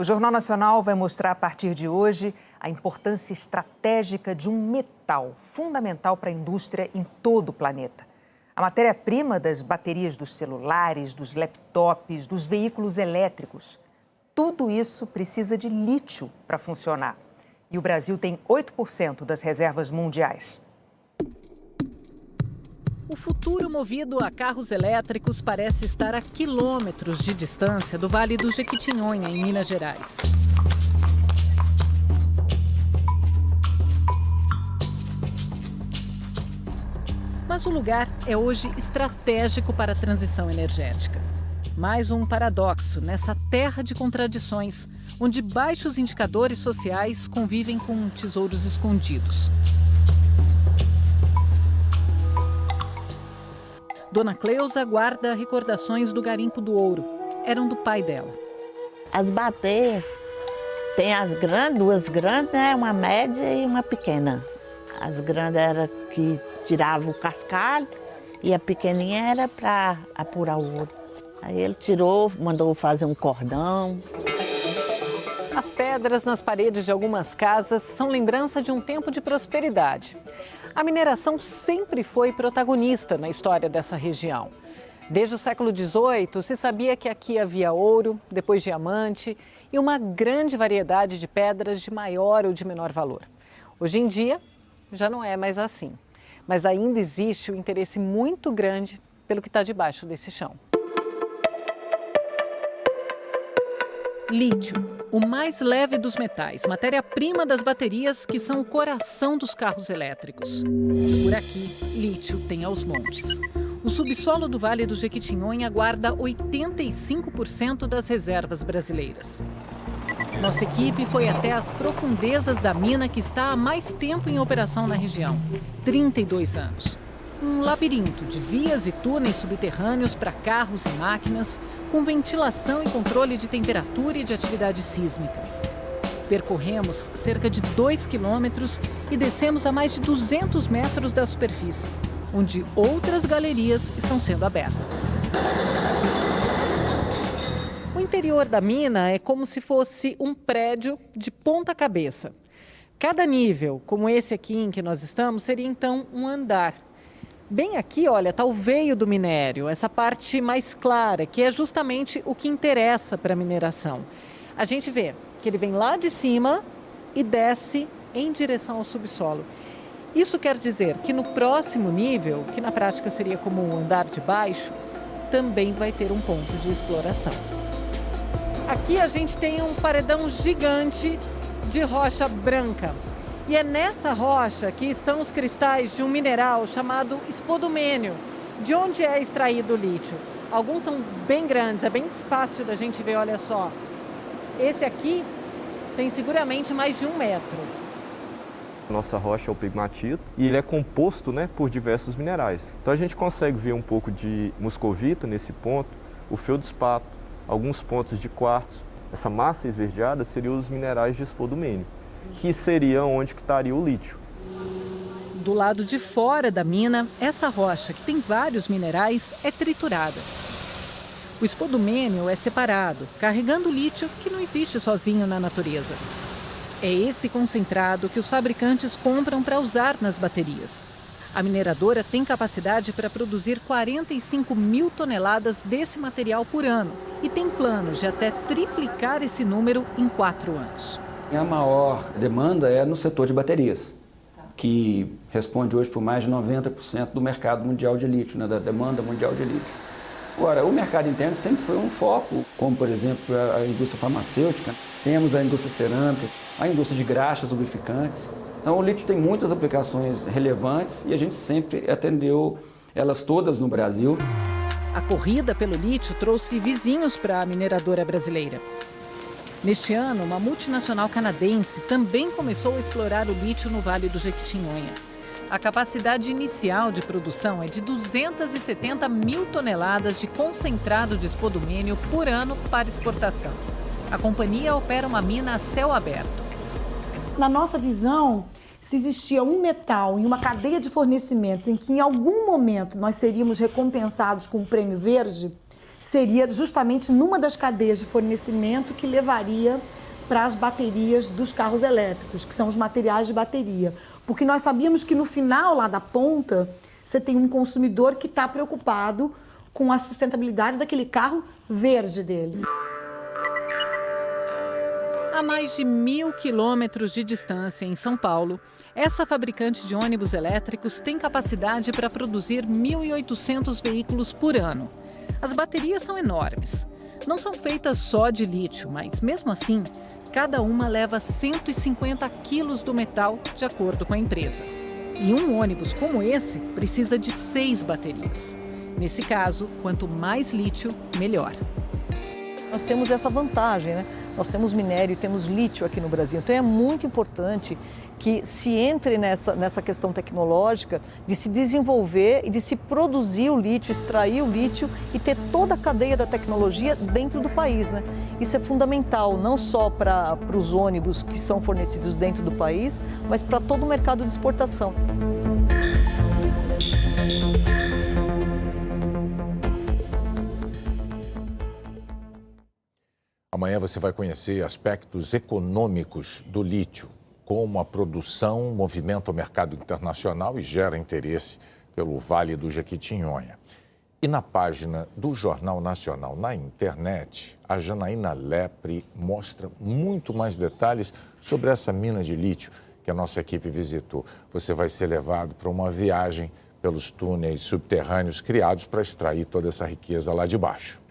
O Jornal Nacional vai mostrar a partir de hoje a importância estratégica de um metal fundamental para a indústria em todo o planeta. A matéria-prima das baterias dos celulares, dos laptops, dos veículos elétricos. Tudo isso precisa de lítio para funcionar. E o Brasil tem 8% das reservas mundiais. O futuro movido a carros elétricos parece estar a quilômetros de distância do Vale do Jequitinhonha, em Minas Gerais. Mas o lugar é hoje estratégico para a transição energética. Mais um paradoxo nessa terra de contradições, onde baixos indicadores sociais convivem com tesouros escondidos. Dona Cleusa guarda recordações do garimpo do ouro. Eram do pai dela. As baterias, tem as grandes, duas grandes, né? Uma média e uma pequena. As grandes era que tirava o cascalho e a pequenininha era para apurar o ouro. Aí ele tirou, mandou fazer um cordão. As pedras nas paredes de algumas casas são lembrança de um tempo de prosperidade. A mineração sempre foi protagonista na história dessa região. Desde o século XVIII, se sabia que aqui havia ouro, depois diamante e uma grande variedade de pedras de maior ou de menor valor. Hoje em dia, já não é mais assim. Mas ainda existe um interesse muito grande pelo que está debaixo desse chão. Lítio, o mais leve dos metais, matéria-prima das baterias que são o coração dos carros elétricos. Por aqui, lítio tem aos montes. O subsolo do Vale do Jequitinhonha guarda 85% das reservas brasileiras. Nossa equipe foi até as profundezas da mina que está há mais tempo em operação na região, 32 anos. Um labirinto de vias e túneis subterrâneos para carros e máquinas, com ventilação e controle de temperatura e de atividade sísmica. Percorremos cerca de 2 quilômetros e descemos a mais de 200 metros da superfície, onde outras galerias estão sendo abertas. O interior da mina é como se fosse um prédio de ponta cabeça. Cada nível, como esse aqui em que nós estamos, seria então um andar. Bem aqui, olha, está o veio do minério, essa parte mais clara, que é justamente o que interessa para a mineração. A gente vê que ele vem lá de cima e desce em direção ao subsolo. Isso quer dizer que no próximo nível, que na prática seria como o andar de baixo, também vai ter um ponto de exploração. Aqui a gente tem um paredão gigante de rocha branca. E é nessa rocha que estão os cristais de um mineral chamado espodumênio, de onde é extraído o lítio. Alguns são bem grandes, é bem fácil da gente ver, olha só. Esse aqui tem seguramente mais de 1 metro. Nossa rocha é o pegmatito e ele é composto, por diversos minerais. Então a gente consegue ver um pouco de moscovita nesse ponto, o feldspato, alguns pontos de quartzo. Essa massa esverdeada seriam os minerais de espodumênio, que seria onde que estaria o lítio. Do lado de fora da mina, essa rocha, que tem vários minerais, é triturada. O espodumênio é separado, carregando lítio que não existe sozinho na natureza. É esse concentrado que os fabricantes compram para usar nas baterias. A mineradora tem capacidade para produzir 45 mil toneladas desse material por ano e tem planos de até triplicar esse número em 4 anos. A maior demanda é no setor de baterias, que responde hoje por mais de 90% do mercado mundial de lítio, da demanda mundial de lítio. Agora, o mercado interno sempre foi um foco, como por exemplo a indústria farmacêutica, temos a indústria cerâmica, a indústria de graxas, lubrificantes. Então o lítio tem muitas aplicações relevantes e a gente sempre atendeu elas todas no Brasil. A corrida pelo lítio trouxe vizinhos para a mineradora brasileira. Neste ano, uma multinacional canadense também começou a explorar o lítio no Vale do Jequitinhonha. A capacidade inicial de produção é de 270 mil toneladas de concentrado de espodumênio por ano para exportação. A companhia opera uma mina a céu aberto. Na nossa visão, se existia um metal em uma cadeia de fornecimentos em que em algum momento nós seríamos recompensados com um prêmio verde, seria justamente numa das cadeias de fornecimento que levaria para as baterias dos carros elétricos, que são os materiais de bateria. Porque nós sabíamos que no final, lá da ponta, você tem um consumidor que está preocupado com a sustentabilidade daquele carro verde dele. A mais de 1.000 quilômetros de distância, em São Paulo, essa fabricante de ônibus elétricos tem capacidade para produzir 1.800 veículos por ano. As baterias são enormes. Não são feitas só de lítio, mas mesmo assim, cada uma leva 150 quilos do metal, de acordo com a empresa. E um ônibus como esse precisa de 6 baterias. Nesse caso, quanto mais lítio, melhor. Nós temos essa vantagem, né? Nós temos minério e temos lítio aqui no Brasil. Então é muito importante que se entre nessa questão tecnológica de se desenvolver e de se produzir o lítio, extrair o lítio e ter toda a cadeia da tecnologia dentro do país, né? Isso é fundamental, não só para os ônibus que são fornecidos dentro do país, mas para todo o mercado de exportação. Amanhã você vai conhecer aspectos econômicos do lítio, como a produção movimenta o mercado internacional e gera interesse pelo Vale do Jequitinhonha. E na página do Jornal Nacional na internet, a Janaína Lepre mostra muito mais detalhes sobre essa mina de lítio que a nossa equipe visitou. Você vai ser levado para uma viagem pelos túneis subterrâneos criados para extrair toda essa riqueza lá de baixo.